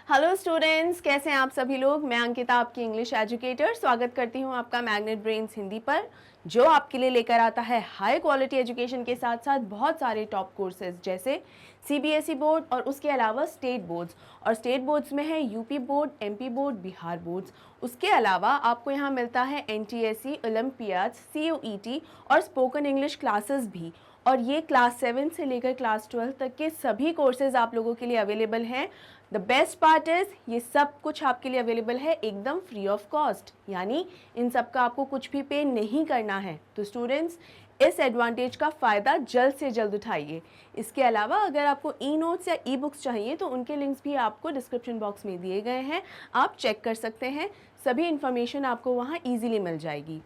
Hello students, कैसे हैं आप सभी लोग। मैं अंकिता, आपकी इंग्लिश एजुकेटर, स्वागत करती हूं आपका मैग्नेट ब्रेन्स हिंदी पर, जो आपके लिए लेकर आता है हाई क्वालिटी एजुकेशन के साथ साथ बहुत सारे टॉप कोर्सेज जैसे सीबीएसई बोर्ड और उसके अलावा स्टेट बोर्ड्स। और स्टेट बोर्ड्स में है UP board, MP board, Bihar boards. उसके अलावा आपको यहाँ मिलता है एनटीएससी, ओलंपियाड, सीयूईटी और स्पोकन इंग्लिश क्लासेस भी। और ये क्लास 7 से लेकर क्लास 12 तक के सभी कोर्सेज आप लोगों के लिए अवेलेबल हैं। द बेस्ट पार्ट इज ये सब कुछ आपके लिए अवेलेबल है एकदम फ्री ऑफ कॉस्ट, यानी इन सब का आपको कुछ भी पे नहीं करना है। तो स्टूडेंट्स, इस एडवांटेज का फ़ायदा जल्द से जल्द उठाइए। इसके अलावा अगर आपको ई नोट्स या ई बुक्स चाहिए तो उनके लिंक्स भी आपको डिस्क्रिप्शन बॉक्स में दिए गए हैं, आप चेक कर सकते हैं। सभी इन्फॉर्मेशन आपको वहाँ ईजिली मिल जाएगी।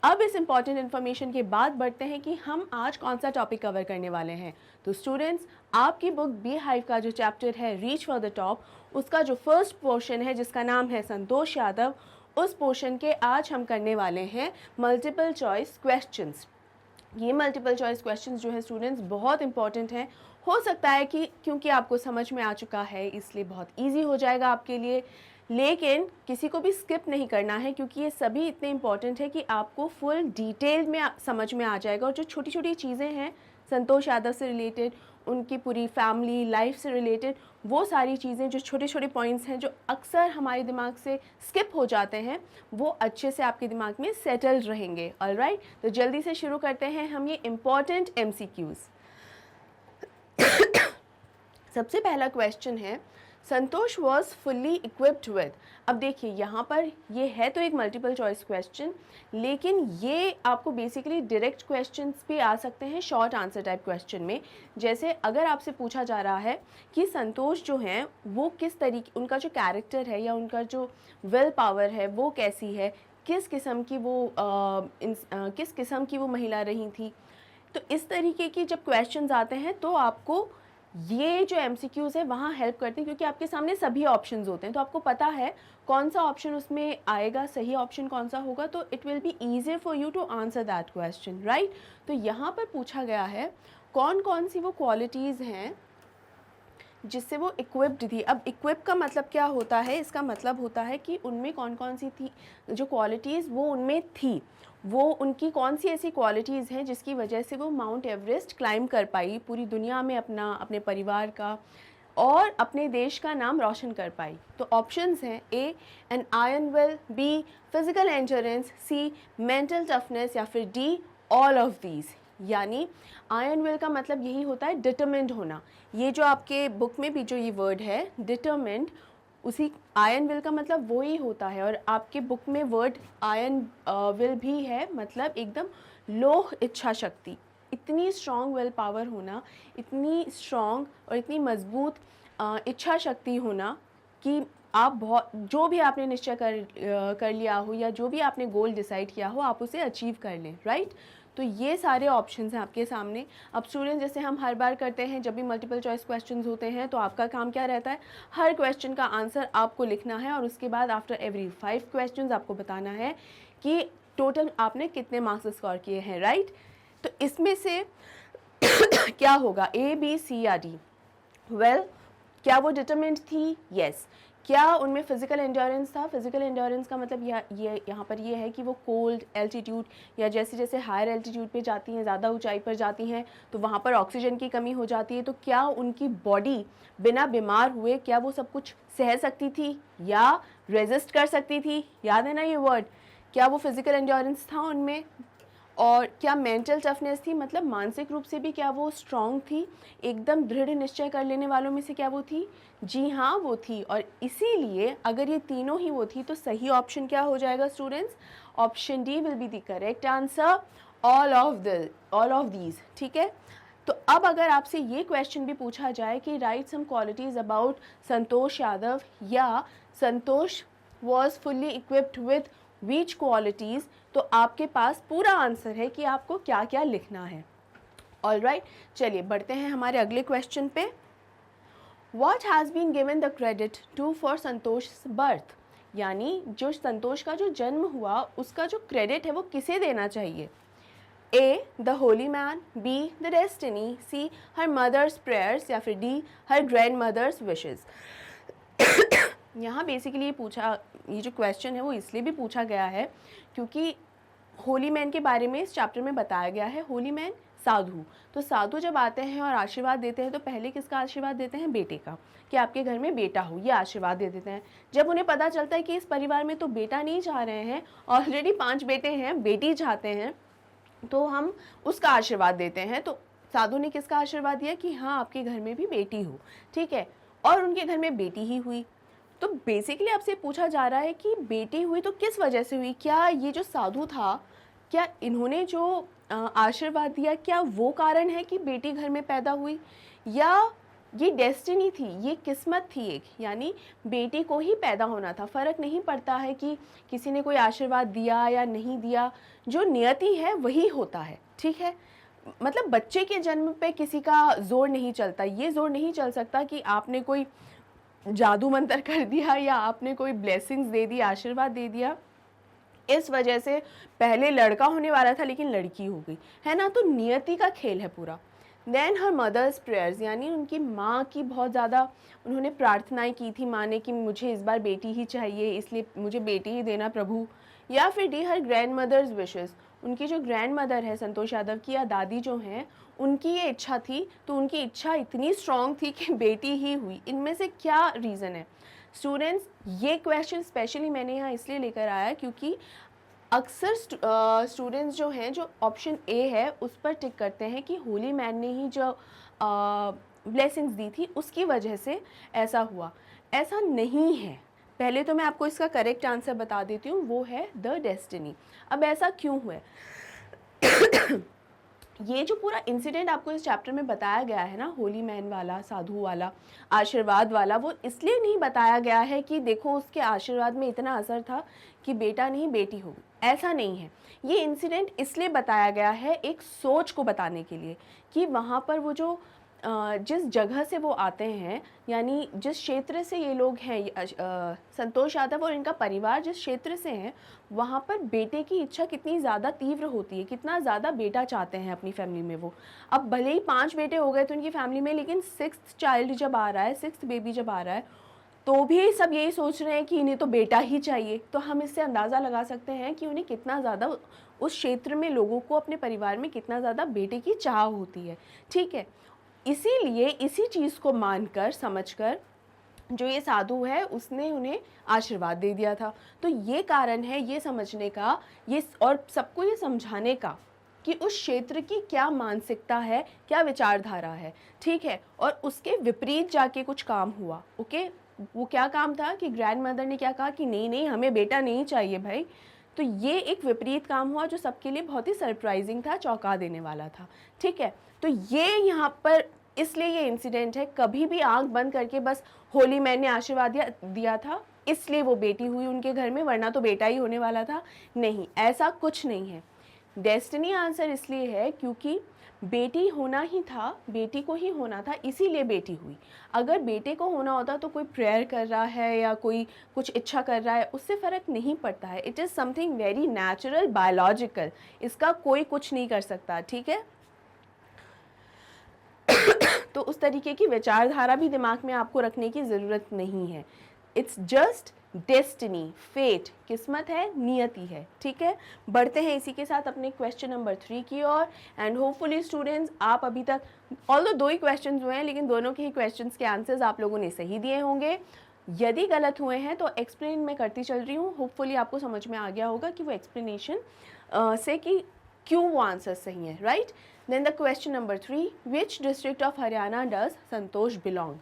अब इस इम्पॉर्टेंट इन्फॉर्मेशन के बाद बढ़ते हैं कि हम आज कौन सा टॉपिक कवर करने वाले हैं। तो स्टूडेंट्स, आपकी बुक बी हाइव का जो चैप्टर है रीच फॉर द टॉप, उसका जो फर्स्ट पोर्शन है जिसका नाम है संतोष यादव, उस पोर्शन के आज हम करने वाले हैं मल्टीपल चॉइस क्वेश्चंस। ये मल्टीपल चॉइस क्वेश्चंस जो है स्टूडेंट्स बहुत इंपॉर्टेंट हैं। हो सकता है कि क्योंकि आपको समझ में आ चुका है इसलिए बहुत इजी हो जाएगा आपके लिए, लेकिन किसी को भी स्किप नहीं करना है क्योंकि ये सभी इतने इंपॉर्टेंट है कि आपको फुल डिटेल में समझ में आ जाएगा। और जो छोटी छोटी चीज़ें हैं संतोष यादव से रिलेटेड, उनकी पूरी फैमिली लाइफ से रिलेटेड, वो सारी चीज़ें जो छोटे छोटे पॉइंट्स हैं जो अक्सर हमारे दिमाग से स्किप हो जाते हैं, वो अच्छे से आपके दिमाग में सेटल रहेंगे। ऑलराइट, तो जल्दी से शुरू करते हैं हम ये इम्पॉर्टेंट एमसीक्यूज़। सबसे पहला क्वेश्चन है, संतोष वॉज फुल्ली इक्विप्ड विद। अब देखिए यहाँ पर ये है तो एक मल्टीपल चॉइस क्वेश्चन, लेकिन ये आपको बेसिकली डायरेक्ट क्वेश्चंस भी आ सकते हैं शॉर्ट आंसर टाइप क्वेश्चन में। जैसे अगर आपसे पूछा जा रहा है कि संतोष जो हैं वो किस तरीके, उनका जो कैरेक्टर है या उनका जो विल पावर है वो कैसी है, किस किस्म की वो महिला रही थी। तो इस तरीके की जब क्वेश्चंस आते हैं तो आपको ये जो एमसीक्यूज़ है वहाँ हेल्प करते हैं, क्योंकि आपके सामने सभी ऑप्शंस होते हैं तो आपको पता है कौन सा ऑप्शन उसमें आएगा, सही ऑप्शन कौन सा होगा। तो it will be easier for you to answer that question, right. तो यहाँ पर पूछा गया है कौन कौन सी वो क्वालिटीज़ हैं जिससे वो इक्विप्ड थी। अब इक्विप का मतलब क्या होता है, इसका मतलब होता है कि उनमें कौन कौन सी थी जो क्वालिटीज़ वो उनमें थी, वो उनकी कौन सी ऐसी क्वालिटीज़ हैं जिसकी वजह से वो माउंट एवरेस्ट क्लाइंब कर पाई, पूरी दुनिया में अपने परिवार का और अपने देश का नाम रोशन कर पाई। तो ऑप्शंस हैं A an iron will, B physical endurance, C mental toughness या फिर डी ऑल ऑफ दीज। यानी आयरन विल का मतलब यही होता है डिटरमिन्ड होना। ये जो आपके बुक में भी जो ये वर्ड है डिटरमिन्ड, उसी आयरन विल का मतलब वो ही होता है। और आपके बुक में वर्ड आयरन विल भी है, मतलब एकदम लोह इच्छा शक्ति, इतनी स्ट्रॉन्ग विल पावर होना, इतनी स्ट्रॉन्ग और इतनी मजबूत इच्छा शक्ति होना कि आप बहुत जो भी आपने निश्चय कर लिया हो या जो भी आपने गोल डिसाइड किया हो आप उसे अचीव कर लें, राइट। तो ये सारे ऑप्शंस हैं आपके सामने। अब स्टूडेंट्स, जैसे हम हर बार करते हैं जब भी मल्टीपल चॉइस क्वेश्चंस होते हैं तो आपका काम क्या रहता है, हर क्वेश्चन का आंसर आपको लिखना है और उसके बाद आफ्टर एवरी 5 क्वेश्चंस आपको बताना है कि टोटल आपने कितने मार्क्स स्कोर किए हैं, राइट। तो इसमें से क्या होगा, ए बी सी या डी। वेल, क्या वो डिटरमिन्ड थी? यस। क्या उनमें फिजिकल एंड्योरेंस था? फिजिकल एंड्योरेंस का मतलब यहाँ पर ये है कि वो कोल्ड एल्टीट्यूड या जैसे जैसे हायर एल्टीट्यूड पे जाती हैं, ज़्यादा ऊंचाई पर जाती हैं तो वहाँ पर ऑक्सीजन की कमी हो जाती है। तो क्या उनकी बॉडी बिना बीमार हुए क्या वो सब कुछ सह सकती थी या रेजिस्ट कर सकती थी? याद है ना ये वर्ड, क्या वो फिजिकल एंड्योरेंस था उनमें? और क्या मेंटल टफनेस थी, मतलब मानसिक रूप से भी क्या वो स्ट्रॉन्ग थी, एकदम दृढ़ निश्चय कर लेने वालों में से क्या वो थी? जी हाँ, वो थी। और इसीलिए अगर ये तीनों ही वो थी तो सही ऑप्शन क्या हो जाएगा students? Option D will be the correct answer, all of these, ठीक है। तो अब अगर आपसे ये क्वेश्चन भी पूछा जाए कि write some qualities about Santosh Yadav या Santosh was fully equipped with which qualities, तो आपके पास पूरा आंसर है कि आपको क्या क्या लिखना है। ऑलराइट, चलिए बढ़ते हैं हमारे अगले क्वेश्चन पे। What has been given the credit to for Santosh birth, यानी जो संतोष का जो जन्म हुआ उसका जो क्रेडिट है वो किसे देना चाहिए? A the holy man, B the destiny, C her mother's prayers या फिर D her grandmother's wishes. यहाँ बेसिकली ये जो क्वेश्चन है वो इसलिए भी पूछा गया है क्योंकि होली मैन के बारे में इस चैप्टर में बताया गया है। होली मैन साधु, तो साधु जब आते हैं और आशीर्वाद देते हैं तो पहले किसका आशीर्वाद देते हैं? बेटे का, कि आपके घर में बेटा हो, ये आशीर्वाद दे देते हैं। जब उन्हें पता चलता है कि इस परिवार में तो बेटा नहीं चाह रहे हैं, ऑलरेडी 5 बेटे हैं, बेटी चाहते हैं, तो हम उसका आशीर्वाद देते हैं। तो साधु ने किसका आशीर्वाद दिया कि हाँ आपके घर में भी बेटी हो, ठीक है, और उनके घर में बेटी ही हुई। तो बेसिकली आपसे पूछा जा रहा है कि बेटी हुई तो किस वजह से हुई? क्या ये जो साधु था, क्या इन्होंने जो आशीर्वाद दिया, क्या वो कारण है कि बेटी घर में पैदा हुई, या ये डेस्टिनी थी, ये किस्मत थी एक, यानी बेटी को ही पैदा होना था। फ़र्क नहीं पड़ता है कि किसी ने कोई आशीर्वाद दिया या नहीं दिया, जो नियति है वही होता है, ठीक है। मतलब बच्चे के जन्म पे किसी का जोर नहीं चलता, ये जोर नहीं चल सकता कि आपने कोई जादू मंतर कर दिया या आपने कोई ब्लेसिंग्स दे दी, आशीर्वाद दे दिया, इस वजह से पहले लड़का होने वाला था लेकिन लड़की हो गई, है ना। तो नियति का खेल है पूरा। देन हर मदर्स प्रेयर्स, यानी उनकी माँ की बहुत ज़्यादा उन्होंने प्रार्थनाएं की थी माँ ने कि मुझे इस बार बेटी ही चाहिए, इसलिए मुझे बेटी ही देना प्रभु। या फिर D her grand mother's wishes, उनकी जो ग्रैंड मदर है संतोष यादव की, या दादी जो हैं, उनकी ये इच्छा थी, तो उनकी इच्छा इतनी स्ट्रॉन्ग थी कि बेटी ही हुई। इनमें से क्या रीज़न है स्टूडेंट्स? ये क्वेश्चन स्पेशली मैंने यहाँ इसलिए लेकर आया क्योंकि अक्सर स्टूडेंट्स जो हैं, जो ऑप्शन ए है उस पर टिक करते हैं कि होली मैन ने ही जो ब्लेसिंग्स दी थी उसकी वजह से ऐसा हुआ। ऐसा नहीं है। पहले तो मैं आपको इसका करेक्ट आंसर बता देती हूँ, वो है द डेस्टिनी। अब ऐसा क्यों हुआ? ये जो पूरा इंसिडेंट आपको इस चैप्टर में बताया गया है ना, होली मैन वाला, साधु वाला, आशीर्वाद वाला, वो इसलिए नहीं बताया गया है कि देखो उसके आशीर्वाद में इतना असर था कि बेटा नहीं बेटी हो, ऐसा नहीं है। ये इंसिडेंट इसलिए बताया गया है एक सोच को बताने के लिए कि वहाँ पर वो जो जिस जगह से वो आते हैं, यानी जिस क्षेत्र से ये लोग हैं, संतोष यादव और इनका परिवार जिस क्षेत्र से हैं, वहाँ पर बेटे की इच्छा कितनी ज़्यादा तीव्र होती है, कितना ज़्यादा बेटा चाहते हैं अपनी फैमिली में वो। अब भले ही 5 बेटे हो गए तो उनकी फैमिली में, लेकिन 6th चाइल्ड जब आ रहा है, 6th बेबी जब आ रहा है, तो भी सब यही सोच रहे हैं कि इन्हें तो बेटा ही चाहिए। तो हम इससे अंदाज़ा लगा सकते हैं कि उन्हें कितना ज़्यादा उस क्षेत्र में लोगों को, अपने परिवार में कितना ज़्यादा बेटे की चाह होती है, ठीक है। इसीलिए इसी चीज़ को मानकर समझकर जो ये साधु है उसने उन्हें आशीर्वाद दे दिया था। तो ये कारण है ये समझने का, ये और सबको ये समझाने का कि उस क्षेत्र की क्या मानसिकता है, क्या विचारधारा है, ठीक है। और उसके विपरीत जाके कुछ काम हुआ, ओके। वो क्या काम था कि ग्रैंड मदर ने क्या कहा कि नहीं नहीं हमें बेटा नहीं चाहिए भाई। तो ये एक विपरीत काम हुआ जो सबके लिए बहुत ही सरप्राइजिंग था, चौंका देने वाला था, ठीक है। तो ये यहाँ पर इसलिए ये इंसिडेंट है। कभी भी आंख बंद करके बस होली मैन ने आशीर्वाद दिया था इसलिए वो बेटी हुई उनके घर में, वरना तो बेटा ही होने वाला था, नहीं, ऐसा कुछ नहीं है। डेस्टिनी आंसर इसलिए है क्योंकि बेटी होना ही था, बेटी को ही होना था, इसीलिए बेटी हुई। अगर बेटे को होना होता तो कोई प्रेयर कर रहा है या कोई कुछ इच्छा कर रहा है, उससे फ़र्क नहीं पड़ता है। It is something very natural, biological, इसका कोई कुछ नहीं कर सकता, ठीक है। तो उस तरीके की विचारधारा भी दिमाग में आपको रखने की ज़रूरत नहीं है। इट्स जस्ट डेस्टिनी, फेट, किस्मत है, नियति है, ठीक है। बढ़ते हैं इसी के साथ अपने क्वेश्चन नंबर 3 की ओर। एंड होपफुली स्टूडेंट्स, आप अभी तक ऑल्दो 2 ही क्वेश्चन हुए हैं लेकिन दोनों के ही क्वेश्चंस के आंसर्स आप लोगों ने सही दिए होंगे। यदि गलत हुए हैं तो एक्सप्लेन मैं करती चल रही हूँ, होपफुली आपको समझ में आ गया होगा कि वो एक्सप्लेनेशन से कि क्यों वो आंसर सही है, right. Then the question number 3, which district of Haryana does Santosh belong?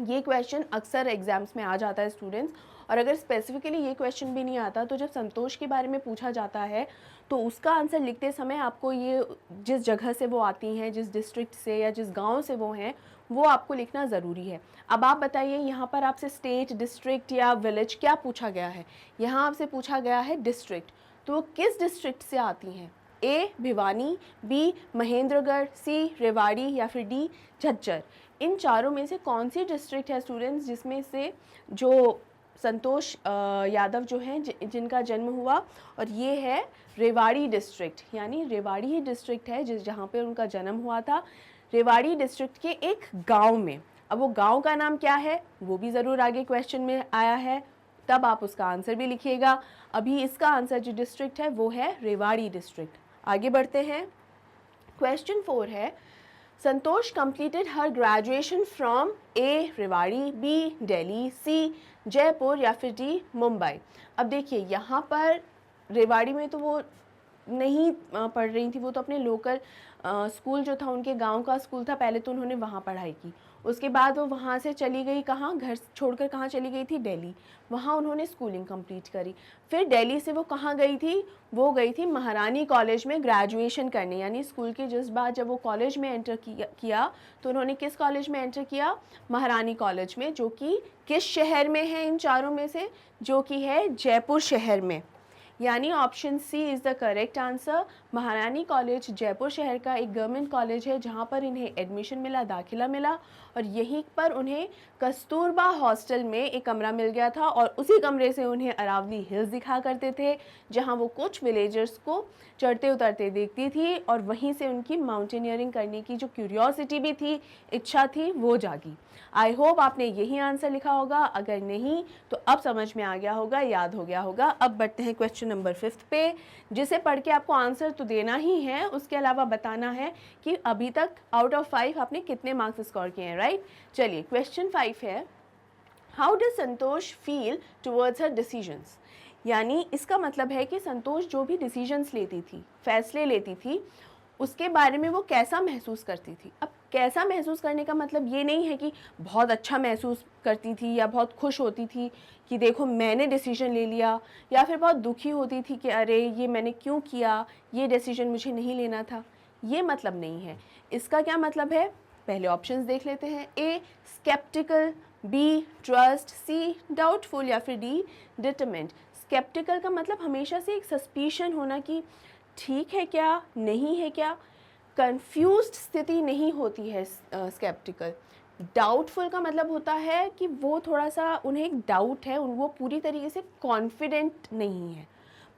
ये क्वेश्चन अक्सर एग्जाम्स में आ जाता है स्टूडेंट्स। और अगर स्पेसिफिकली ये क्वेश्चन भी नहीं आता तो जब संतोष के बारे में पूछा जाता है तो उसका आंसर लिखते समय आपको ये जिस जगह से वो आती हैं, जिस डिस्ट्रिक्ट से या जिस गांव से वो हैं, वो आपको लिखना ज़रूरी है। अब आप बताइए, यहाँ पर आपसे स्टेट, डिस्ट्रिक्ट या विलेज क्या पूछा गया है? यहाँ आपसे पूछा गया है डिस्ट्रिक्ट, तो वो किस डिस्ट्रिक्ट से आती हैं? ए भिवानी, बी महेंद्रगढ़, सी रेवाड़ी या फिर डी झज्जर। इन चारों में से कौन सी डिस्ट्रिक्ट है स्टूडेंट्स जिसमें से जो संतोष यादव जो हैं जिनका जन्म हुआ, और ये है रेवाड़ी डिस्ट्रिक्ट, यानी रेवाड़ी ही डिस्ट्रिक्ट है जहाँ पे उनका जन्म हुआ था, रेवाड़ी डिस्ट्रिक्ट के एक गांव में। अब वो गांव का नाम क्या है वो भी ज़रूर आगे क्वेश्चन में आया है, तब आप उसका आंसर भी लिखिएगा। अभी इसका आंसर जो डिस्ट्रिक्ट है वो है रेवाड़ी डिस्ट्रिक्ट। आगे बढ़ते हैं। क्वेश्चन 4 है, Santosh completed her graduation from A Rewari, B Delhi, C Jaipur या फिर डी मुंबई। अब देखिए यहाँ पर रेवाड़ी में तो वो नहीं पढ़ रही थी, वो तो अपने लोकल स्कूल जो था उनके गांव का स्कूल था, पहले तो उन्होंने वहाँ पढ़ाई की। उसके बाद वो वहाँ से चली गई कहाँ, घर छोड़कर कहाँ चली गई थी, दिल्ली। वहाँ उन्होंने स्कूलिंग कंप्लीट करी। फिर दिल्ली से वो कहाँ गई थी, वो गई थी महारानी कॉलेज में ग्रेजुएशन करने, यानी स्कूल के जिस बाद जब वो कॉलेज में एंटर किया तो उन्होंने किस कॉलेज में एंटर किया, महारानी कॉलेज में, जो कि किस शहर में है इन चारों में से, जो कि है जयपुर शहर में। यानी option C is the correct answer. Maharani college Jaipur शहर का एक गवर्नमेंट कॉलेज है जहाँ पर इन्हें एडमिशन मिला, दाखिला मिला, और यहीं पर उन्हें कस्तूरबा हॉस्टल में एक कमरा मिल गया था और उसी कमरे से उन्हें अरावली हिल्स दिखा करते थे जहाँ वो कुछ विलेजर्स को चढ़ते उतरते देखती थी, और वहीं से उनकी माउंटेनियरिंग करने की जो क्यूरियोसिटी भी थी, इच्छा थी, वो जागी। आई होप आपने यही आंसर लिखा होगा, अगर नहीं तो अब समझ में आ गया होगा, याद हो गया होगा। अब बढ़ते हैं क्वेश्चन नंबर 5 पे, जिसे पढ़ के आपको आंसर तो देना ही है, उसके अलावा बताना है कि अभी तक आउट ऑफ 5 आपने कितने मार्क्स स्कोर किए हैं, राइट। चलिए क्वेश्चन 5 है, how does Santosh feel towards her decisions. यानी इसका मतलब है कि संतोष जो भी डिसीजंस लेती थी, फैसले लेती थी, उसके बारे में वो कैसा महसूस करती थी। अब कैसा महसूस करने का मतलब ये नहीं है कि बहुत अच्छा महसूस करती थी या बहुत खुश होती थी कि देखो मैंने डिसीजन ले लिया, या फिर बहुत दुखी होती थी कि अरे ये मैंने क्यों किया, ये डिसीजन मुझे नहीं लेना था। ये मतलब नहीं है। इसका क्या मतलब है, पहले ऑप्शंस देख लेते हैं। A sceptical, B trust, C doubtful या फिर डी डिटरमिन्ड। स्केप्टिकल का मतलब हमेशा से एक सस्पिशन होना कि ठीक है क्या, नहीं है क्या, कंफ्यूज्ड स्थिति नहीं होती है स्केप्टिकल। डाउटफुल का मतलब होता है कि वो थोड़ा सा, उन्हें एक डाउट है, वो पूरी तरीके से कॉन्फिडेंट नहीं है,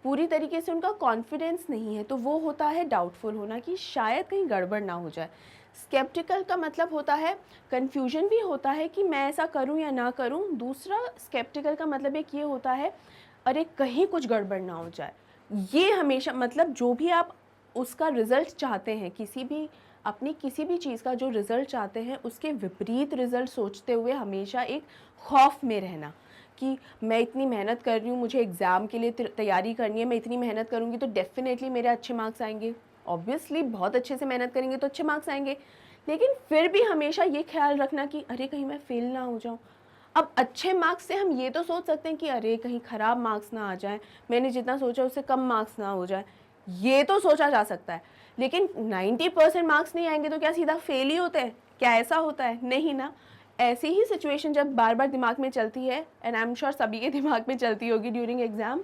पूरी तरीके से उनका कॉन्फिडेंस नहीं है, तो वो होता है डाउटफुल होना कि शायद कहीं गड़बड़ ना हो जाए। स्केप्टिकल का मतलब होता है कन्फ्यूजन भी होता है कि मैं ऐसा करूं या ना करूं। दूसरा स्केप्टिकल का मतलब एक ये होता है अरे कहीं कुछ गड़बड़ ना हो जाए। ये हमेशा मतलब जो भी आप उसका रिज़ल्ट चाहते हैं, किसी भी अपनी किसी भी चीज़ का जो रिज़ल्ट चाहते हैं उसके विपरीत रिज़ल्ट सोचते हुए हमेशा एक खौफ में रहना कि मैं इतनी मेहनत कर रही हूँ, मुझे एग्ज़ाम के लिए तैयारी करनी है, मैं इतनी मेहनत करूँगी तो डेफिनेटली मेरे अच्छे मार्क्स आएंगे। ऑब्वियसली बहुत अच्छे से मेहनत करेंगे तो अच्छे मार्क्स आएंगे, लेकिन फिर भी हमेशा ये ख्याल रखना कि अरे कहीं मैं फेल ना हो जाऊँ। अब अच्छे मार्क्स से हम ये तो सोच सकते हैं कि अरे कहीं ख़राब मार्क्स ना आ जाए, मैंने जितना सोचा उससे कम मार्क्स ना हो जाए, ये तो सोचा जा सकता है। लेकिन 90% मार्क्स नहीं आएंगे तो क्या सीधा फेल ही होते हैं? क्या ऐसा होता है? नहीं ना। ऐसी ही सिचुएशन जब बार बार दिमाग में चलती है, एंड आई एम श्योर सभी के दिमाग में चलती होगी ड्यूरिंग एग्जाम्स,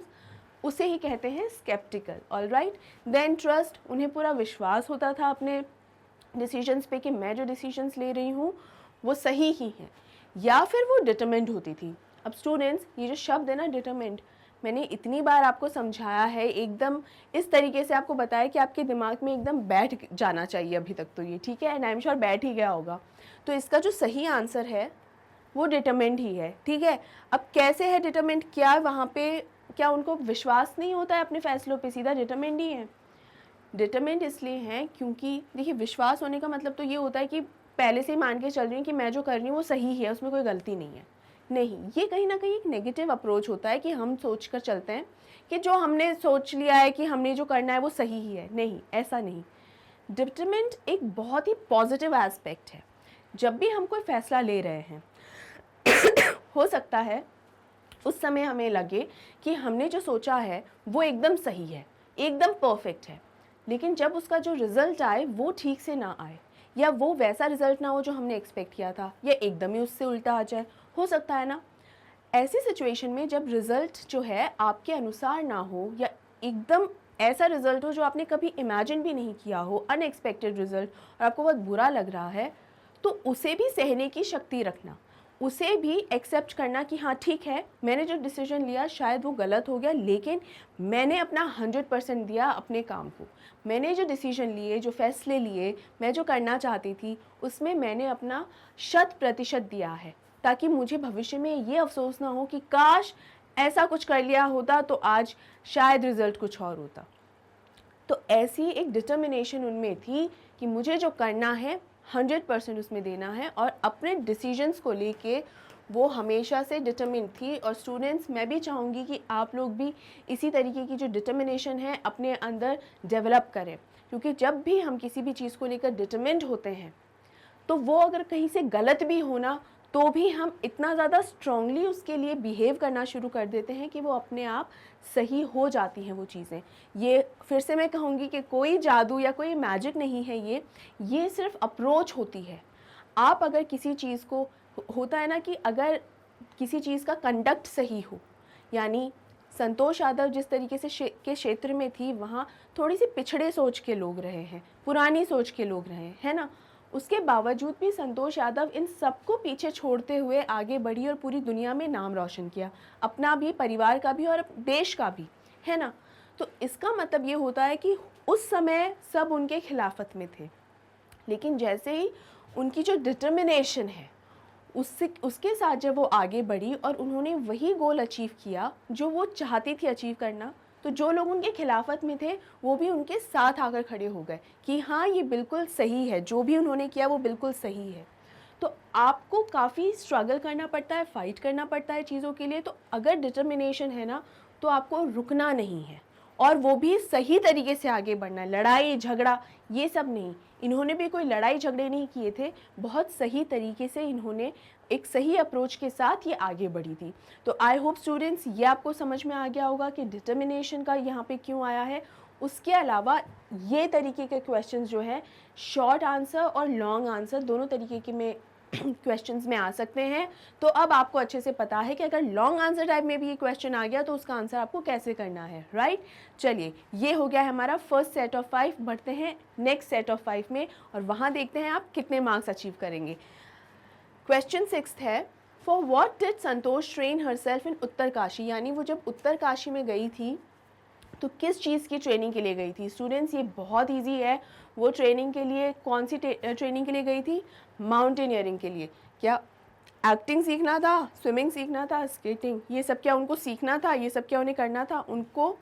उसे ही कहते हैं स्केप्टिकल। ऑलराइट, देन ट्रस्ट, उन्हें पूरा विश्वास होता था अपने डिसीजंस पे कि मैं जो डिसीजंस ले रही हूँ वो सही ही हैं। या फिर वो डिटरमिन्ड होती थी। अब स्टूडेंट्स, ये जो शब्द है ना डिटरमिन्ड, मैंने इतनी बार आपको समझाया है, एकदम इस तरीके से आपको बताया कि आपके दिमाग में एकदम बैठ जाना चाहिए अभी तक तो ये, ठीक है, एंड आई एम श्योर बैठ ही गया होगा। तो इसका जो सही आंसर है वो डिटरमिन्ड ही है, ठीक है। अब कैसे है डिटरमिन्ड, क्या वहाँ पे क्या उनको विश्वास नहीं होता है अपने फैसलों पे, सीधा डिटरमिन्ड ही है। डिटरमिन्ड इसलिए हैं क्योंकि देखिए विश्वास होने का मतलब तो ये होता है कि पहले से ही मान के चल रही हूँ कि मैं जो कर रही हूँ वो सही है, उसमें कोई गलती नहीं है। नहीं, ये कहीं ना कहीं एक नेगेटिव अप्रोच होता है कि हम सोच कर चलते हैं कि जो हमने सोच लिया है कि हमने जो करना है वो सही ही है। नहीं, ऐसा नहीं। डिटरमिन्ड एक बहुत ही पॉजिटिव एस्पेक्ट है। जब भी हम कोई फैसला ले रहे हैं हो सकता है उस समय हमें लगे कि हमने जो सोचा है वो एकदम सही है, एकदम परफेक्ट है, लेकिन जब उसका जो रिज़ल्ट आए वो ठीक से ना आए, या वो वैसा रिज़ल्ट ना हो जो हमने एक्सपेक्ट किया था, या एकदम ही उससे उल्टा आ जाए, हो सकता है ना। ऐसी सिचुएशन में जब रिज़ल्ट जो है आपके अनुसार ना हो, या एकदम ऐसा रिज़ल्ट हो जो आपने कभी इमेजिन भी नहीं किया हो, अनएक्सपेक्टेड रिज़ल्ट, और आपको बहुत बुरा लग रहा है, तो उसे भी सहने की शक्ति रखना, उसे भी एक्सेप्ट करना कि हाँ ठीक है, मैंने जो डिसीजन लिया शायद वो गलत हो गया, लेकिन मैंने अपना 100% दिया अपने काम को। मैंने जो डिसीजन लिए, जो फैसले लिए, मैं जो करना चाहती थी उसमें मैंने अपना 100% दिया है, ताकि मुझे भविष्य में ये अफसोस ना हो कि काश ऐसा कुछ कर लिया होता तो आज शायद रिज़ल्ट कुछ और होता। तो ऐसी एक डिटर्मिनेशन उनमें थी कि मुझे जो करना है 100% उसमें देना है, और अपने डिसीजंस को लेके वो हमेशा से डिटर्मिन थी। और स्टूडेंट्स, मैं भी चाहूँगी कि आप लोग भी इसी तरीके की जो डिटर्मिनेशन है अपने अंदर डेवलप करें, क्योंकि जब भी हम किसी भी चीज़ को लेकर डिटर्मिन्ड होते हैं तो वो अगर कहीं से गलत भी होना तो भी हम इतना ज़्यादा स्ट्रांगली उसके लिए बिहेव करना शुरू कर देते हैं कि वो अपने आप सही हो जाती हैं वो चीज़ें। ये फिर से मैं कहूँगी कि कोई जादू या कोई मैजिक नहीं है, ये सिर्फ अप्रोच होती है। आप अगर किसी चीज़ को, होता है ना कि अगर किसी चीज़ का कंडक्ट सही हो, यानी संतोष यादव जिस तरीके से के क्षेत्र में थी वहाँ थोड़ी सी पिछड़े सोच के लोग रहे हैं, पुरानी सोच के लोग रहे हैं ना, उसके बावजूद भी संतोष यादव इन सबको पीछे छोड़ते हुए आगे बढ़ी और पूरी दुनिया में नाम रोशन किया, अपना भी, परिवार का भी और देश का भी, है ना। तो इसका मतलब ये होता है कि उस समय सब उनके खिलाफत में थे, लेकिन जैसे ही उनकी जो डिटर्मिनेशन है उसके साथ जब वो आगे बढ़ी और उन्होंने वही गोल अचीव किया जो वो चाहती थी अचीव करना, तो जो लोग उनके खिलाफत में थे वो भी उनके साथ आकर खड़े हो गए कि हाँ ये बिल्कुल सही है, जो भी उन्होंने किया वो बिल्कुल सही है। तो आपको काफ़ी स्ट्रगल करना पड़ता है, फाइट करना पड़ता है चीज़ों के लिए। तो अगर डिटर्मिनेशन है ना तो आपको रुकना नहीं है, और वो भी सही तरीके से आगे बढ़ना है। लड़ाई झगड़ा ये सब नहीं, इन्होंने भी कोई लड़ाई झगड़े नहीं किए थे, बहुत सही तरीके से इन्होंने एक सही अप्रोच के साथ ये आगे बढ़ी थी। तो आई होप स्टूडेंट्स ये आपको समझ में आ गया होगा कि डिटर्मिनेशन का यहाँ पे क्यों आया है। उसके अलावा ये तरीके के क्वेश्चंस जो है शॉर्ट आंसर और लॉन्ग आंसर दोनों तरीके के में क्वेश्चंस में आ सकते हैं। तो अब आपको अच्छे से पता है कि अगर लॉन्ग आंसर टाइप में भी ये क्वेश्चन आ गया तो उसका आंसर आपको कैसे करना है, राइट। चलिए, ये हो गया है हमारा फर्स्ट सेट ऑफ 5। बढ़ते हैं नेक्स्ट सेट ऑफ 5 में और वहाँ देखते हैं आप कितने मार्क्स अचीव करेंगे। क्वेश्चन 6 है, for what did Santosh train herself इन उत्तरकाशी, यानी वो जब उत्तरकाशी में गई थी तो किस चीज़ की ट्रेनिंग के लिए गई थी। स्टूडेंट्स, ये बहुत इजी है। वो ट्रेनिंग के लिए, कौन सी ट्रेनिंग के लिए गई थी? माउंटेनियरिंग के लिए। क्या एक्टिंग सीखना था, स्विमिंग सीखना था, स्केटिंग, ये सब क्या उनको सीखना था, ये सब क्या उन्हें करना था? उनको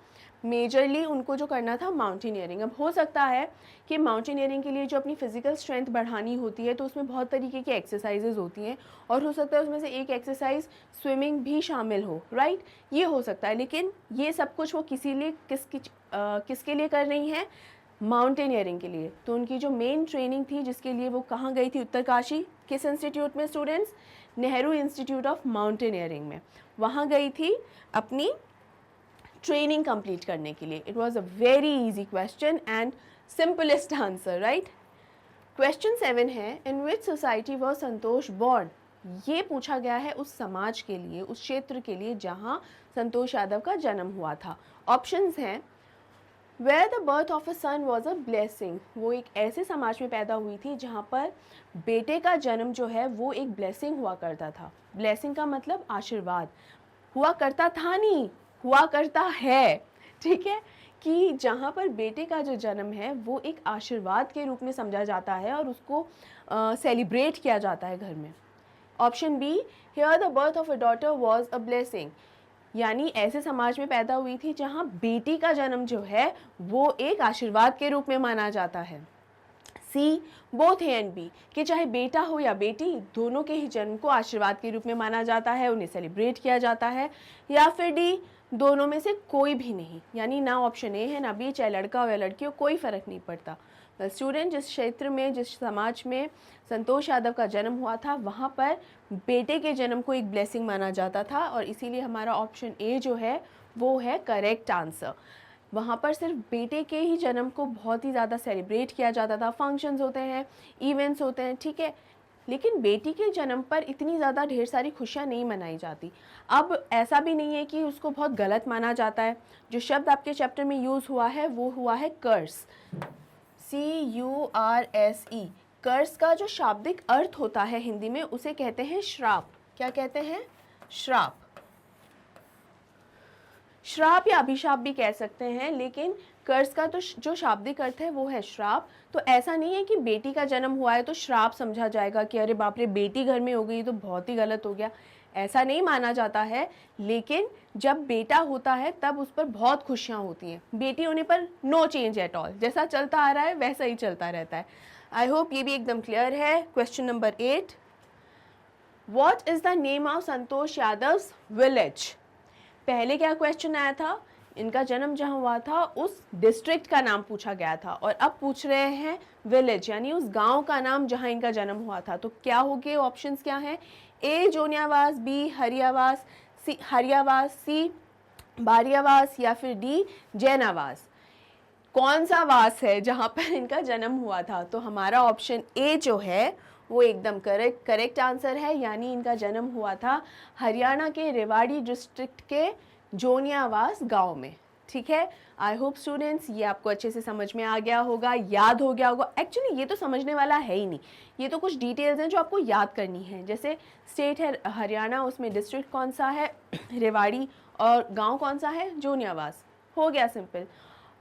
मेजरली उनको जो करना था माउंटेनियरिंग। अब हो सकता है कि माउंटेनियरिंग के लिए जो अपनी फ़िज़िकल स्ट्रेंथ बढ़ानी होती है तो उसमें बहुत तरीके की एक्सरसाइजेज होती हैं, और हो सकता है उसमें से एक एक्सरसाइज स्विमिंग भी शामिल हो, राइट। ये हो सकता है, लेकिन ये सब कुछ वो किसके लिए कर रही हैं? माउंटेनियरिंग के लिए। तो उनकी जो मेन ट्रेनिंग थी जिसके लिए वो कहाँ गई थी? उत्तरकाशी। किस इंस्टीट्यूट में students? Nehru institute of mountaineering में वहाँ गई थी अपनी ट्रेनिंग कंप्लीट करने के लिए। It was a very easy question and simplest answer, right. Question 7 है, इन विच सोसाइटी वॉज संतोष बॉर्न। ये पूछा गया है उस समाज के लिए, उस क्षेत्र के लिए जहाँ संतोष यादव का जन्म हुआ था। ऑप्शंस हैं, where the birth of a son was a blessing. वो एक ऐसे समाज में पैदा हुई थी जहाँ पर बेटे का जन्म जो है वो एक ब्लेसिंग हुआ करता था। ब्लेसिंग का मतलब आशीर्वाद। हुआ करता था नहीं, हुआ करता है, ठीक है, कि जहाँ पर बेटे का जो जन्म है वो एक आशीर्वाद के रूप में समझा जाता है और उसको सेलिब्रेट किया जाता है घर में। Option B, here the birth of a daughter was a blessing, यानी ऐसे समाज में पैदा हुई थी जहाँ बेटी का जन्म जो है वो एक आशीर्वाद के रूप में माना जाता है। सी, बोथ ए एंड बी, कि चाहे बेटा हो या बेटी दोनों के ही जन्म को आशीर्वाद के रूप में माना जाता है, उन्हें सेलिब्रेट किया जाता है। या फिर डी, दोनों में से कोई भी नहीं, यानी ना ऑप्शन ए है ना बी, चाहे लड़का हो या लड़की हो कोई फ़र्क नहीं पड़ता। स्टूडेंट, जिस क्षेत्र में, जिस समाज में संतोष यादव का जन्म हुआ था वहाँ पर बेटे के जन्म को एक ब्लेसिंग माना जाता था, और इसीलिए हमारा ऑप्शन ए जो है वो है करेक्ट आंसर। वहाँ पर सिर्फ बेटे के ही जन्म को बहुत ही ज़्यादा सेलिब्रेट किया जाता था, फंक्शंस होते हैं, इवेंट्स होते हैं, ठीक है, लेकिन बेटी के जन्म पर इतनी ज़्यादा ढेर सारी खुशियाँ नहीं मनाई जाती। अब ऐसा भी नहीं है कि उसको बहुत गलत माना जाता है। जो शब्द आपके चैप्टर में यूज़ हुआ है वो हुआ है कर्स, CURSE। कर्स का जो शाब्दिक अर्थ होता है हिंदी में उसे कहते हैं श्राप, क्या कहते हैं? श्राप। श्राप या अभिशाप भी कह सकते हैं, लेकिन कर्ज का तो जो शाब्दिक अर्थ है वो है श्राप। तो ऐसा नहीं है कि बेटी का जन्म हुआ है तो श्राप समझा जाएगा कि अरे बाप रे बेटी घर में हो गई तो बहुत ही गलत हो गया, ऐसा नहीं माना जाता है। लेकिन जब बेटा होता है तब उस पर बहुत खुशियाँ होती हैं। बेटी होने पर नो चेंज एट ऑल, जैसा चलता आ रहा है वैसा ही चलता रहता है। आई होप ये भी एकदम क्लियर है। Question number 8, what is the name of Santosh Yadavs village? पहले क्या क्वेश्चन आया था, इनका जन्म जहाँ हुआ था उस डिस्ट्रिक्ट का नाम पूछा गया था, और अब पूछ रहे हैं विलेज यानी उस गांव का नाम जहाँ इनका जन्म हुआ था। तो क्या हो गए ऑप्शंस क्या हैं? ए जोनियावास, बी हरियावास, सी बारियावास या फिर डी जैनावास। कौन सा वास है जहाँ पर इनका जन्म हुआ था? तो हमारा ऑप्शन ए जो है वो एकदम करेक्ट आंसर है, यानी इनका जन्म हुआ था हरियाणा के रेवाड़ी डिस्ट्रिक्ट के जोनियावास गांव में। ठीक है, आई होप स्टूडेंट्स ये आपको अच्छे से समझ में आ गया होगा, याद हो गया होगा। एक्चुअली ये तो समझने वाला है ही नहीं, ये तो कुछ डिटेल्स हैं जो आपको याद करनी है। जैसे स्टेट है हरियाणा, उसमें डिस्ट्रिक्ट कौन सा है रेवाड़ी, और गांव कौन सा है जोनियावास, हो गया सिंपल।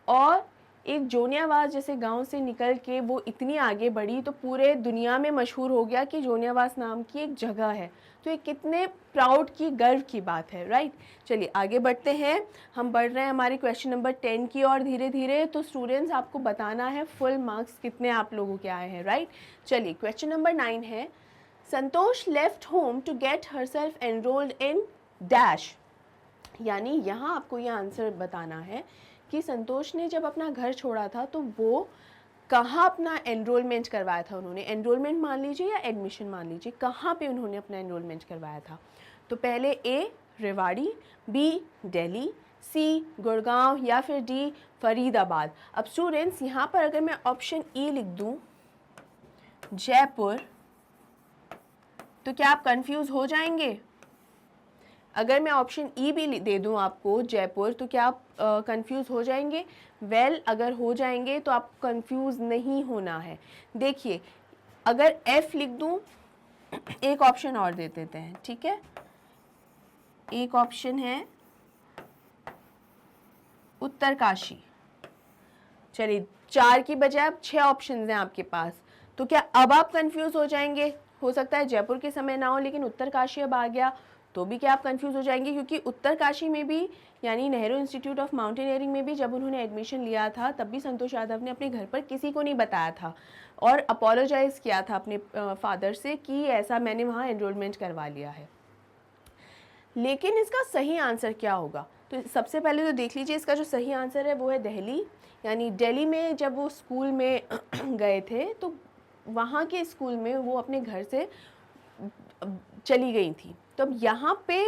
और एक जोनियावास जैसे गांव से निकल के वो इतनी आगे बढ़ी तो पूरे दुनिया में मशहूर हो गया कि जोनियावास नाम की एक जगह है। तो ये कितने प्राउड की, गर्व की बात है, राइट। चलिए आगे बढ़ते हैं, हम बढ़ रहे हैं हमारे क्वेश्चन नंबर 10 की और धीरे धीरे। तो स्टूडेंट्स आपको बताना है फुल मार्क्स कितने आप लोगों के आए हैं, राइट। चलिए क्वेश्चन नंबर 9 है, Santosh left home to get herself enrolled in dash. यानी यहाँ आपको ये आंसर बताना है कि संतोष ने जब अपना घर छोड़ा था तो वो कहाँ अपना एनरोलमेंट करवाया था। उन्होंने एनरोलमेंट मान लीजिए या एडमिशन मान लीजिए, कहाँ पे उन्होंने अपना एनरोलमेंट करवाया था। तो पहले ए रेवाड़ी, बी दिल्ली, सी गुड़गांव या फिर डी फरीदाबाद। अब स्टूडेंट्स यहाँ पर अगर मैं ऑप्शन ई लिख दूँ जयपुर, तो क्या आप कंफ्यूज हो जाएंगे? अगर मैं ऑप्शन ई भी दे दूं आपको जयपुर, तो क्या आप कंफ्यूज हो जाएंगे? वेल, अगर हो जाएंगे तो आप कंफ्यूज नहीं होना है। देखिए अगर एफ लिख दूं, एक ऑप्शन और दे देते हैं, ठीक है। एक ऑप्शन है उत्तरकाशी। चलिए 4 की बजाय अब 6 ऑप्शन हैं आपके पास। तो क्या अब आप कंफ्यूज हो जाएंगे? हो सकता है जयपुर के समय ना हो लेकिन उत्तरकाशी अब आ गया, तो भी क्या आप कंफ्यूज हो जाएंगे? क्योंकि उत्तरकाशी में भी यानी नेहरू इंस्टीट्यूट ऑफ माउंटेनियरिंग में भी जब उन्होंने एडमिशन लिया था तब भी संतोष यादव ने अपने घर पर किसी को नहीं बताया था और अपोलोजाइज किया था अपने फादर से कि ऐसा मैंने वहाँ एनरोलमेंट करवा लिया है। लेकिन इसका सही आंसर क्या होगा? तो सबसे पहले तो देख लीजिए, इसका जो सही आंसर है वो है दिल्ली। यानी दिल्ली में जब वो स्कूल में गए थे तो वहाँ के स्कूल में वो अपने घर से चली गई थी। तो अब यहाँ पे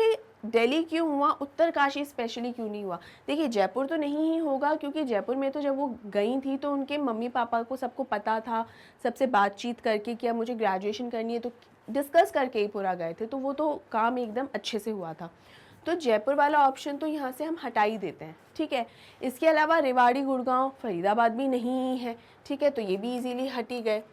दिल्ली क्यों हुआ, उत्तरकाशी स्पेशली क्यों नहीं हुआ? देखिए जयपुर तो नहीं ही होगा, क्योंकि जयपुर में तो जब वो गई थी तो उनके मम्मी पापा को सबको पता था, सबसे बातचीत करके कि अब मुझे ग्रेजुएशन करनी है तो डिस्कस करके ही पूरा गए थे, तो वो तो काम एकदम अच्छे से हुआ था। तो जयपुर वाला ऑप्शन तो यहाँ से हम हटा ही देते हैं, ठीक है। इसके अलावा रेवाड़ी, गुड़गांव, फरीदाबाद भी नहीं है, ठीक है, तो ये भी इजीली हट ही गए।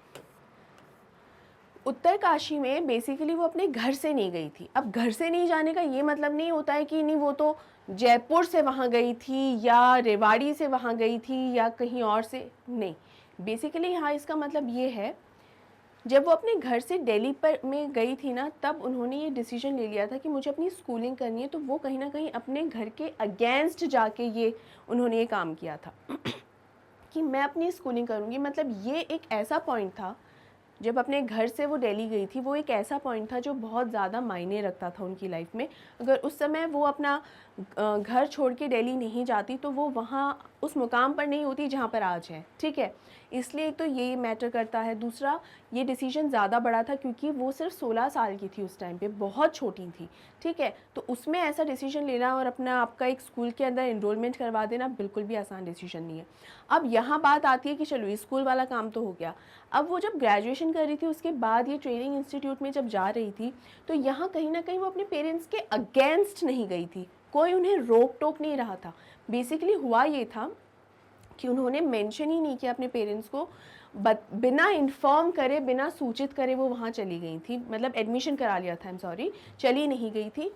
उत्तरकाशी में बेसिकली वो अपने घर से नहीं गई थी। अब घर से नहीं जाने का ये मतलब नहीं होता है कि नहीं वो तो जयपुर से वहाँ गई थी या रेवाड़ी से वहाँ गई थी या कहीं और से, नहीं। बेसिकली यहाँ इसका मतलब ये है, जब वो अपने घर से दिल्ली पर में गई थी ना, तब उन्होंने ये डिसीजन ले लिया था कि मुझे अपनी स्कूलिंग करनी है। तो वो कहीं ना कहीं अपने घर के अगेंस्ट जाके ये उन्होंने ये काम किया था कि मैं अपनी स्कूलिंग करूँगी। मतलब ये एक ऐसा पॉइंट था, जब अपने घर से वो दिल्ली गई थी, वो एक ऐसा पॉइंट था जो बहुत ज़्यादा मायने रखता था उनकी लाइफ में। अगर उस समय वो अपना घर छोड़ के दिल्ली नहीं जाती तो वो वहाँ उस मुकाम पर नहीं होती जहाँ पर आज है, ठीक है। इसलिए एक तो ये मैटर करता है। दूसरा, ये डिसीजन ज़्यादा बड़ा था क्योंकि वो सिर्फ 16 साल की थी उस टाइम पे, बहुत छोटी थी, ठीक है। तो उसमें ऐसा डिसीजन लेना और अपना आपका एक स्कूल के अंदर एनरोलमेंट करवा देना बिल्कुल भी आसान डिसीजन नहीं है। अब यहाँ बात आती है कि चलो स्कूल वाला काम तो हो गया, अब वो जब ग्रेजुएशन कर रही थी उसके बाद ये ट्रेनिंग इंस्टीट्यूट में जब जा रही थी तो यहाँ कहीं ना कहीं वो अपने पेरेंट्स के अगेंस्ट नहीं गई थी, कोई उन्हें रोक टोक नहीं रहा था। बेसिकली हुआ ये था कि उन्होंने मेंशन ही नहीं किया अपने पेरेंट्स को, बिना इन्फॉर्म करे, बिना सूचित करे वो वहाँ चली गई थी, मतलब एडमिशन करा लिया था, आई एम सॉरी, चली नहीं गई थी,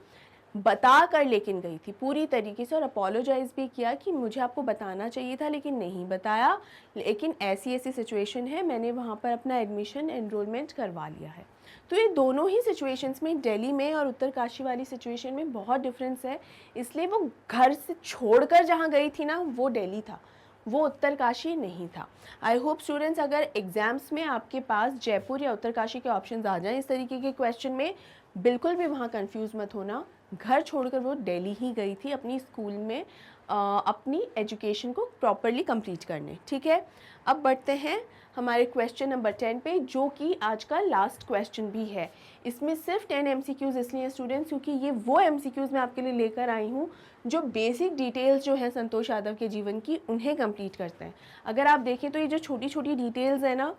बता कर लेकिन गई थी पूरी तरीके से, और अपोलोजाइज़ भी किया कि मुझे आपको बताना चाहिए था लेकिन नहीं बताया, लेकिन ऐसी ऐसी सिचुएशन है, मैंने वहाँ पर अपना एडमिशन एनरोलमेंट करवा लिया है। तो ये दोनों ही सिचुएशंस में, दिल्ली में और उत्तरकाशी वाली सिचुएशन में बहुत डिफरेंस है, इसलिए वो घर से छोड़कर जहाँ गई थी ना वो दिल्ली था, वो उत्तरकाशी नहीं था। आई होप स्टूडेंट्स अगर एग्ज़ाम्स में आपके पास जयपुर या उत्तरकाशी के ऑप्शंस आ जाएं इस तरीके के क्वेश्चन में, बिल्कुल भी वहाँ कंफ्यूज मत होना, घर छोड़कर वो दिल्ली ही गई थी अपनी स्कूल में अपनी एजुकेशन को प्रॉपरली कंप्लीट करने। ठीक है, अब बढ़ते हैं हमारे क्वेश्चन नंबर 10 पे, जो कि आज का लास्ट क्वेश्चन भी है। इसमें सिर्फ 10 MCQs इसलिए स्टूडेंट्स क्योंकि ये वो MCQs मैं आपके लिए लेकर आई हूँ जो बेसिक डिटेल्स जो है संतोष यादव के जीवन की उन्हें कंप्लीट करते हैं। अगर आप देखें तो ये जो छोटी छोटी डिटेल्स है ना,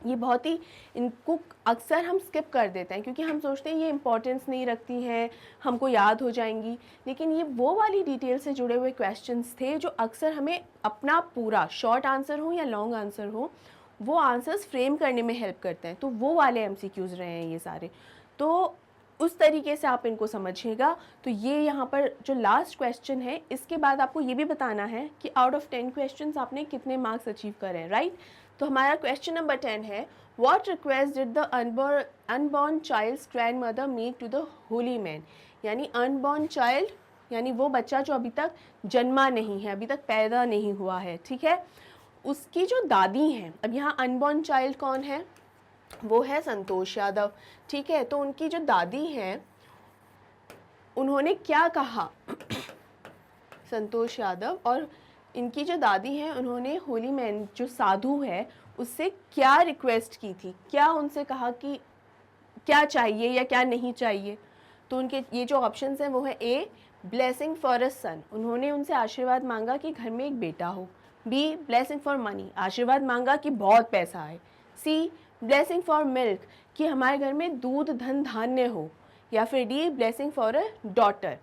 ये बहुत ही, इनको अक्सर हम स्किप कर देते हैं क्योंकि हम सोचते हैं ये इंपॉर्टेंस नहीं रखती हैं, हमको याद हो जाएंगी, लेकिन ये वो वाली डिटेल से जुड़े हुए क्वेश्चंस थे जो अक्सर हमें अपना पूरा शॉर्ट आंसर हो या लॉन्ग आंसर हो, वो आंसर्स फ्रेम करने में हेल्प करते हैं। तो वो वाले MCQs रहे हैं ये सारे, तो उस तरीके से आप इनको समझिएगा। तो ये यहाँ पर जो लास्ट क्वेश्चन है, इसके बाद आपको ये भी बताना है कि आउट ऑफ 10 क्वेश्चंस आपने कितने मार्क्स अचीव करे हैं, राइट। तो हमारा क्वेश्चन नंबर 10 है, what request did the unborn child's grandmother make to the holy man. यानी अनबॉर्न चाइल्ड यानी वो बच्चा जो अभी तक जन्मा नहीं है, अभी तक पैदा नहीं हुआ है, ठीक है, उसकी जो दादी हैं, अब यहाँ अनबॉर्न चाइल्ड कौन है, वो है संतोष यादव, ठीक है। तो उनकी जो दादी हैं उन्होंने क्या कहा संतोष यादव और इनकी जो दादी हैं उन्होंने होली मैन जो साधु है उससे क्या रिक्वेस्ट की थी, क्या उनसे कहा कि क्या चाहिए या क्या नहीं चाहिए। तो उनके ये जो ऑप्शंस हैं वो है ए, ब्लेसिंग फॉर अ सन, उन्होंने उनसे आशीर्वाद मांगा कि घर में एक बेटा हो। बी, ब्लेसिंग फॉर मनी, आशीर्वाद मांगा कि बहुत पैसा आए। सी, ब्लेसिंग फॉर मिल्क, कि हमारे घर में दूध धन धान्य हो। या फिर D, blessing for a daughter.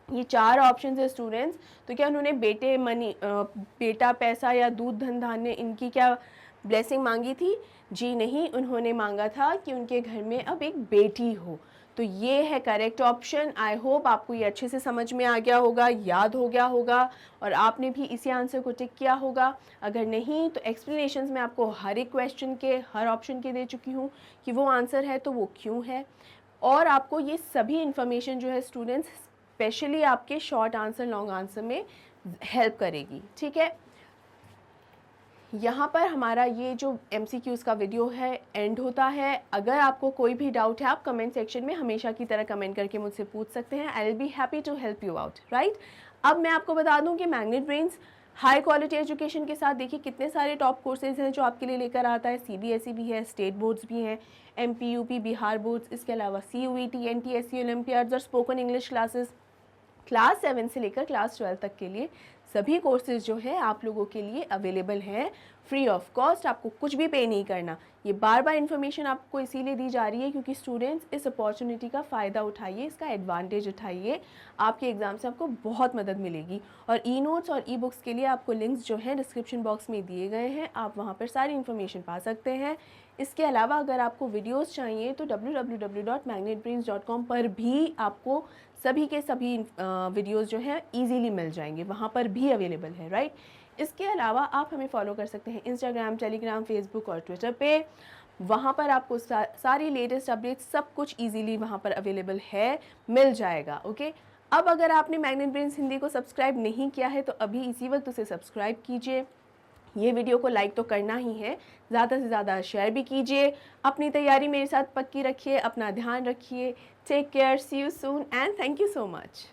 ये 4 ऑप्शन है स्टूडेंट्स। तो क्या उन्होंने बेटे मनी बेटा पैसा या दूध धन धान्य इनकी क्या ब्लेसिंग मांगी थी? जी नहीं, उन्होंने मांगा था कि उनके घर में अब एक बेटी हो। तो ये है करेक्ट ऑप्शन। आई होप आपको ये अच्छे से समझ में आ गया होगा, याद हो गया होगा और आपने भी इसी आंसर को टिक किया होगा। अगर नहीं तो एक्सप्लेनेशंस में आपको हर एक क्वेश्चन के हर ऑप्शन के दे चुकी हूँ कि वो आंसर है तो वो क्यों है, और आपको ये सभी इन्फॉर्मेशन जो है स्टूडेंट्स स्पेशली आपके शॉर्ट आंसर लॉन्ग आंसर में हेल्प करेगी। ठीक है, यहाँ पर हमारा ये जो MCQs का वीडियो है एंड होता है। अगर आपको कोई भी डाउट है आप कमेंट सेक्शन में हमेशा की तरह कमेंट करके मुझसे पूछ सकते हैं। I will be happy to help you out, right. अब मैं आपको बता दूं कि Magnet Brains high quality education के साथ देखिए कितने सारे टॉप कोर्सेज हैं जो आपके लिए लेकर आता है। CBSE भी है, स्टेट बोर्ड्स भी हैं, MP UP बिहार बोर्ड्स, इसके अलावा CUET, NTSE ओलंपियाड्स और स्पोकन इंग्लिश क्लासेस क्लास 7 से लेकर क्लास 12 तक के लिए सभी कोर्सेज जो है आप लोगों के लिए अवेलेबल हैं फ्री ऑफ कॉस्ट। आपको कुछ भी पे नहीं करना। ये बार बार इन्फॉर्मेशन आपको इसीलिए दी जा रही है क्योंकि स्टूडेंट्स इस अपॉर्चुनिटी का फ़ायदा उठाइए, इसका एडवांटेज उठाइए। आपके एग्ज़ाम से आपको बहुत मदद मिलेगी। और ई नोट्स और ई बुक्स के लिए आपको लिंक्स जो हैं डिस्क्रिप्शन बॉक्स में दिए गए हैं, आप वहाँ पर सारी इन्फॉर्मेशन पा सकते हैं। इसके अलावा अगर आपको वीडियोस चाहिए तो www.magnetbrains.com पर भी आपको सभी के सभी वीडियोस जो हैं इजीली मिल जाएंगे, वहाँ पर भी अवेलेबल है, राइट। इसके अलावा आप हमें फॉलो कर सकते हैं इंस्टाग्राम, टेलीग्राम, फेसबुक और ट्विटर पे। वहाँ पर आपको सारी लेटेस्ट अपडेट्स सब कुछ इजीली वहाँ पर अवेलेबल है, मिल जाएगा। ओके, अब अगर आपने मैग्नेट ब्रेन्स हिंदी को सब्सक्राइब नहीं किया है तो अभी इसी वक्त उसे सब्सक्राइब कीजिए। ये वीडियो को लाइक तो करना ही है, ज़्यादा से ज़्यादा शेयर भी कीजिए। अपनी तैयारी मेरे साथ पक्की रखिए, अपना ध्यान रखिए। Take care, see you soon and thank you so much.